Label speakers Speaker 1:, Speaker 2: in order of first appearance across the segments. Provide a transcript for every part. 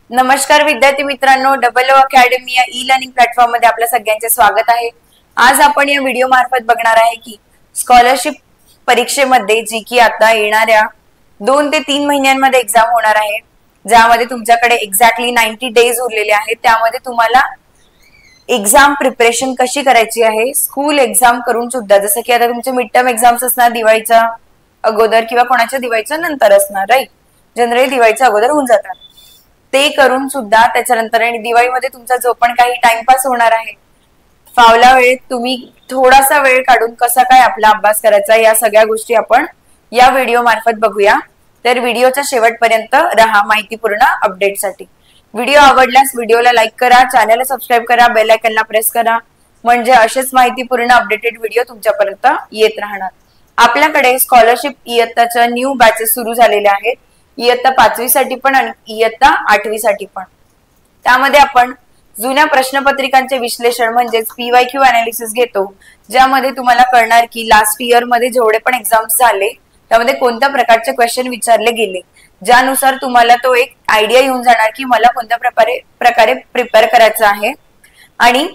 Speaker 1: नमस्कार विद्यार्थी मित्रांनो, डबल अकॅडमी या ई लर्निंग प्लॅटफॉर्म मध्ये आपल्या सगळ्यांचे स्वागत आहे। आज आपण या व्हिडिओ मार्फत बघणार आहे की स्कॉलरशिप परीक्षेमध्ये जी की आता येणाऱ्या 2 ते 3 महिन्यांमध्ये एक्झाम होणार आहे, ज्यामध्ये तुमच्याकडे एक्झॅक्टली 90 डेज उरलेले आहेत। त्यामध्ये तुम्हाला एक्झाम प्रिपरेशन कशी करायची आहे, स्कूल एक्झाम करून सुद्धा, जसं की आता तुमचे मिड टर्म एक्झाम्स असणार दिवाळीच्या अगोदर किंवा कोणाच्या दिवाळीच्या नंतर असणार, राईट। जनरली दिवाळीच्या अगोदर होऊन जातात, ते करून सुद्धा त्याच्यानंतर आणि दिवाळीमध्ये तुमचा जो पण काही टाइमपास होणार आहे, फावला वेळेत तुम्ही थोडासा वेळ काढून कसा काय आपला अभ्यास करायचा, या सगळ्या गोष्टी आपण या व्हिडिओ मार्फत बघूया। तर व्हिडिओच्या शेवटपर्यंत रहा माहितीपूर्ण अपडेटसाठी। व्हिडिओ आवडल्यास व्हिडिओला लाईक करा, चॅनलला सबस्क्राईब करा, बेल आयकॉनला प्रेस करा, म्हणजे असेच माहितीपूर्ण अपडेटेड व्हिडिओ तुमच्यापर्यंत येत राहणार। आपल्याकडे स्कॉलरशिप इयत्ताच्या न्यू बॅचेस सुरू झालेल्या आहेत, इयत्ता 5वी साठी पण आणि इयत्ता 8वी साठी पण। त्यामध्ये आपण जुन्या प्रश्नपत्रिकांचे विश्लेषण म्हणजेच PYQ अनालिसिस घेतो, ज्यामध्ये तुम्हाला कळणार की लास्ट इयर मध्ये जेवढे पण एक्झाम्स झाले त्यामध्ये कोणत्या प्रकारचे क्वेश्चन विचारले गेले, ज्यानुसार तुम्हाला तो एक आयडिया येऊन जाणार की मला कोणत्या प्रकारे प्रिपेअर करायचं आहे आणि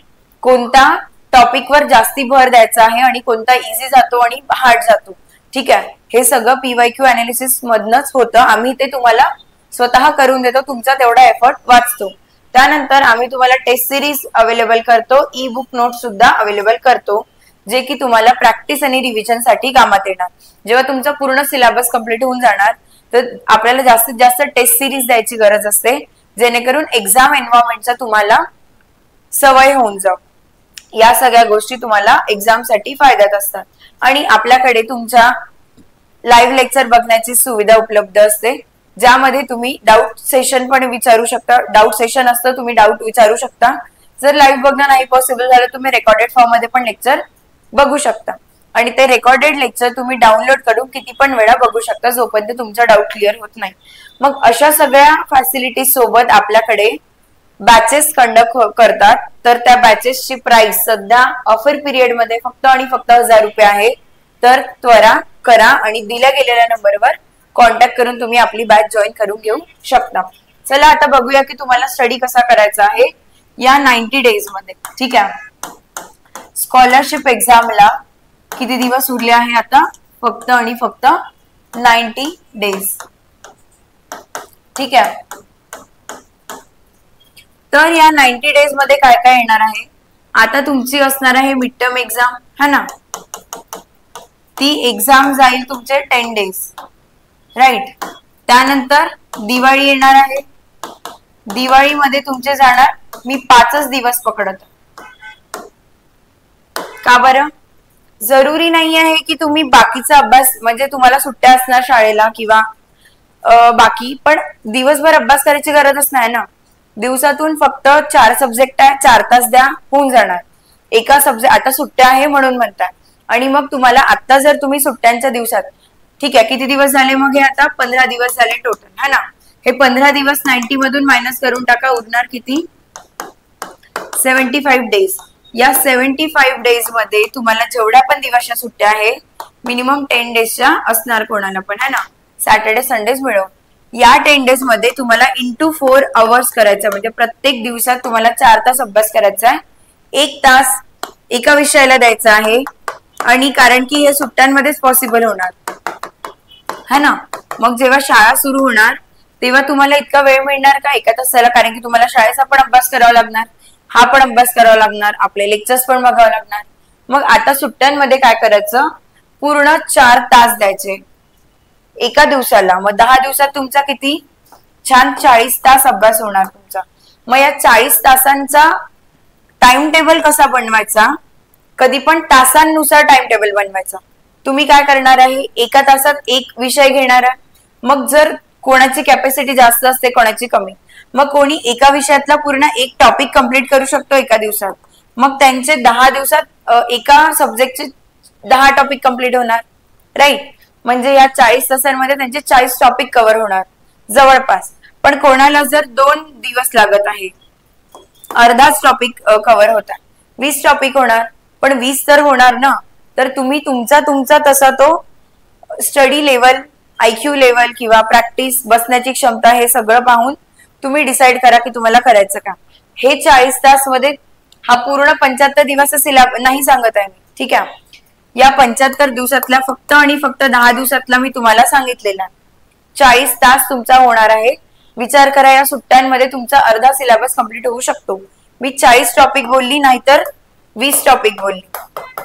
Speaker 1: कोणता टॉपिकवर जास्ती भर द्यायचा आहे आणि कोणता इझी जातो आणि हार्ड जातो। ठीक आहे, हे सगळं PYQ अनालिसिस मधनच होतं। आम्ही ते तुम्हाला स्वतः करून देतो, तुमचा तेवढा एफर्ट वाचतो। त्यानंतर आम्ही तुम्हाला टेस्ट सिरीज अवेलेबल करतो, ई बुक नोट सुद्धा अवेलेबल करतो, जे की तुम्हाला प्रॅक्टिस आणि रिव्हिजन साठी कामात येणार। जेव्हा तुमचा पूर्ण सिलेबस कंप्लीट होऊन जाणार तर आपल्याला जास्तीत जास्त टेस्ट सिरीज द्यायची गरज असते, जेणेकरून एक्झाम एन्व्हायरमेंटचा तुम्हाला सवय होऊन जाऊ। या सगळ्या गोष्टी तुम्हाला एक्झाम साठी फायद्यात असतात। आणि आपल्याकडे तुमच्या लाईव्ह लेक्चर बघण्याची सुविधा उपलब्ध असते, ज्यामध्ये तुम्ही डाऊट सेशन पण विचारू शकता। डाऊट सेशन असतं, तुम्ही डाऊट विचारू शकता। जर लाईव्ह बघणं नाही पॉसिबल झालं, तुम्ही रेकॉर्डेड फॉर्म मध्ये पण लेक्चर बघू शकता आणि ते रेकॉर्डेड लेक्चर तुम्ही डाउनलोड करून किती पण वेळा बघू शकता, जोपर्यंत तुमचा डाऊट क्लिअर होत नाही। मग अशा सगळ्या फॅसिलिटीज सोबत आपल्याकडे बॅचेस कंडक्ट करतात, तर त्या बॅचेसची प्राइस सध्या ऑफर पिरियड मध्ये फक्त आणि फक्त 1000 रुपये आहे। तर त्वरा करा आणि दिल्या गेलेल्या नंबरवर कॉन्टॅक्ट करून तुम्ही आपली बॅच जॉईन करून घेऊ शकता। चला आता बघूया की तुम्हाला स्टडी कसा करायचा आहे या 90 डेज मध्ये। ठीक आहे, स्कॉलरशिप एक्झामला किती दिवस उरले आहे आता, फक्त आणि फक्त 90 डेज। ठीक आहे, तर या 90 डेज मध्ये काय काय येणार आहे, आता तुमची असणार आहे मिड टर्म एक्झाम, है ना। ती एक्झाम जाईल तुमचे 10 डेज, राईट। त्यानंतर दिवाळी येणार आहे, दिवाळीमध्ये तुमचे जाणार, मी 5च दिवस पकडत। का बरं? जरुरी नाही आहे की तुम्ही बाकीचा अभ्यास, म्हणजे तुम्हाला सुट्ट्या असणार शाळेला किंवा बाकी, पण दिवसभर अभ्यास करायची गरजच नाही ना। दिवसातून फक्त 4 सब्जेक्ट आहे, 4 तास द्या, होऊन जाणार। एका सब्जेक्ट, आता सुट्ट्या आहे म्हणून म्हणताय, आणि मग तुम्हाला आता जर तुम्ही सुट्ट्यांच्या दिवसात, ठीक आहे, किती दिवस झाले मग हे, आता 15 दिवस झाले टोटल, है ना। हे 15 दिवस 90 मधून मायनस करून टाका, उरणार किती, 75 डेज। या 75 डेज मध्ये तुम्हाला जेवढ्या पण दिवसच्या सुट्ट्या आहे, मिनिमम 10 डेजच्या असणार कोणाला पण, है ना, सॅटर्डे संडेज मिळून। या 10 डेज मध्ये तुम्हाला इंटू 4 आवर्स करायचा, म्हणजे प्रत्येक दिवसात तुम्हाला 4 तास अभ्यास करायचा आहे, 1 तास एका विषयाला द्यायचा आहे। आणि कारण की हे सुट्ट्यांमध्येच पॉसिबल होणार, है ना। मग जेव्हा शाळा सुरू होणार तेव्हा तुम्हाला इतका वेळ मिळणार का एका तासाला, कारण की तुम्हाला शाळेचा पण अभ्यास करावा लागणार, हा पण अभ्यास करावा लागणार, आपले लेक्चर्स पण बघावं लागणार। मग आता सुट्ट्यांमध्ये काय करायचं, पूर्ण 4 तास द्यायचे एका दिवसाला। मग 10 दिवसात तुमचा किती छान 40 तास अभ्यास होणार तुमचा। मग या 40 तासांचा टाइम टेबल कसा बनवायचा, कधी पण तासांनुसार टाइम टेबल बनवायचा। तुम्ही काय करणार आहे, एका तासात एक विषय घेणार आहे। मग जर कोणाची कॅपॅसिटी जास्त असते, कोणाची कमी, मग कोणी एका विषयातला पूर्ण एक टॉपिक कंप्लीट करू शकतो एका दिवसात। मग त्यांचे 10 दिवसात एका सब्जेक्टचे 10 टॉपिक कंप्लीट होणार, राईट। म्हणजे या 40 तासांमध्ये त्यांचे 40 टॉपिक कव्हर होणार जवळपास। पण कोणाला जर 2 दिवस लागत आहे, अर्धाच टॉपिक कव्हर होता, 20 टॉपिक होणार, पण 20 तर होणार ना। तर तुम्ही तुमचा तसा तो स्टडी लेवल, IQ लेवल किंवा प्रॅक्टिस, बसण्याची क्षमता, हे सगळं पाहून तुम्ही डिसाईड करा की तुम्हाला करायचं का. हे 40 तास मध्ये हा पूर्ण 75 दिवस सिलेबस नाही सांगत आहे मी, ठीक आहे. या 75 दिवसातल्या फक्त आणि फक्त 10 दिवसातला मी तुम्हाला सांगितलेला 40 तास तुमचा होणार आहे. विचार करा, या सुट्ट्यांमध्ये तुमचा अर्धा सिलेबस कंप्लीट होऊ शकतो. मी 40 टॉपिक बोलली, नाहीतर 20 टॉपिक बोलली,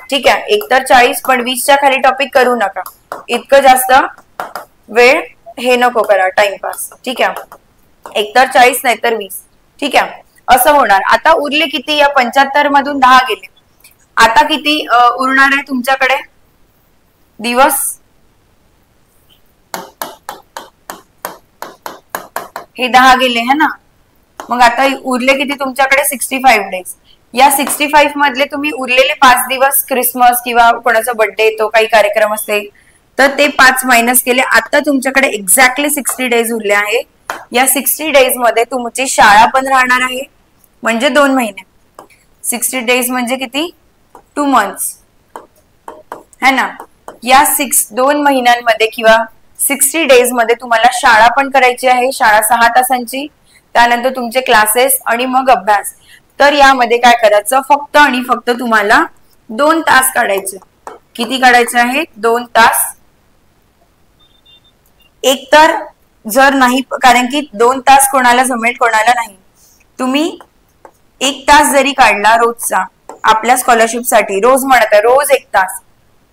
Speaker 1: ठीक आहे. एकतर 40 पण 20च्या खाली टॉपिक करू नका. इतकं जास्त वेळ हे नको करा टाइमपास, ठीक आहे. एकतर 40 नाहीतर 20, ठीक आहे. असं होणार. आता उरले किती? या 75 मधून 10 गेले. आता किती उरणार आहे तुमच्याकडे दिवस? हे 10 गेले है ना. मग आता उरले किती तुमच्याकडे? 65 डेज. या 65 मधले तुम्ही उरलेले 5 दिवस, क्रिसमस किंवा कोणाचा बर्थडे येतो, काही कार्यक्रम असते, तर ते 5 मायनस केले. आता तुमच्याकडे एक्झॅक्टली 60 डेज उरले आहे. या 60 डेज मध्ये तुमची शाळा पण राहणार आहे, म्हणजे 2 महिने. 60 डेज म्हणजे किती? 2 मंथ्स है ना. या 2 महिन्यांमध्ये किंवा 60 डेज मध्ये तुम्हाला शाळा पण करायची आहे. शाळा 6 तासांची, त्यानंतर तुमचे क्लासेस आणि मग अभ्यास. तर यामध्ये काय करायचं? फक्त आणि फक्त तुम्हाला 2 तास काढायचे. किती काढायचे आहे? 2 तास. एक तर जर नाही, कारण की 2 तास कोणाला जमेल कोणाला नाही. तुम्ही 1 तास जरी काढला रोजचा आपल्या स्कॉलरशिप साठी, रोज म्हणत आहे रोज 1 तास,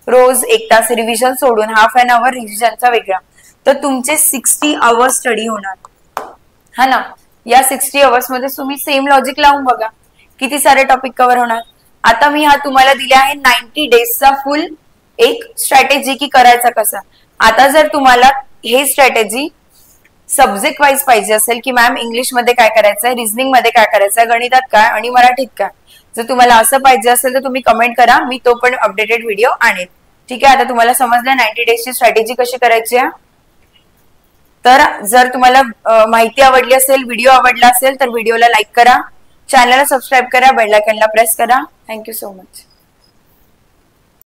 Speaker 1: रोज 1 तास रिव्हिजन सोडून हाफ एन आवर रिव्हिजनचा वेगळा, तर तुमचे 60 आवर्स स्टडी होणार हा ना. या 60 आवर्स मध्ये तुम्ही सेम लॉजिक लावून बघा किती सारे टॉपिक कव्हर होणार. आता मी हा तुम्हाला दिला आहे 90 डेजचा फुल एक स्ट्रॅटेजी की करायचा कसा. आता जर तुम्हाला हे स्ट्रॅटेजी सब्जेक्ट वाईज पाहिजे असेल की मॅम इंग्लिश मध्ये काय करायचंय, रिझनिंग मध्ये काय करायचंय, गणितात काय आणि मराठीत काय, जर तुम्हाला असं पाहिजे असेल तर तुम्ही कमेंट करा, मी तो पण अपडेटेड व्हिडिओ आणेल, ठीक आहे. आता तुम्हाला समजलं 90 डेजची स्ट्रॅटेजी कशी करायची आहे. तर जर तुम्हाला माहिती आवडली असेल, व्हिडिओ आवडला असेल तर व्हिडिओला लाईक करा, चॅनलला सबस्क्राईब करा, बेल आयकॉनला प्रेस करा. Thank you so much.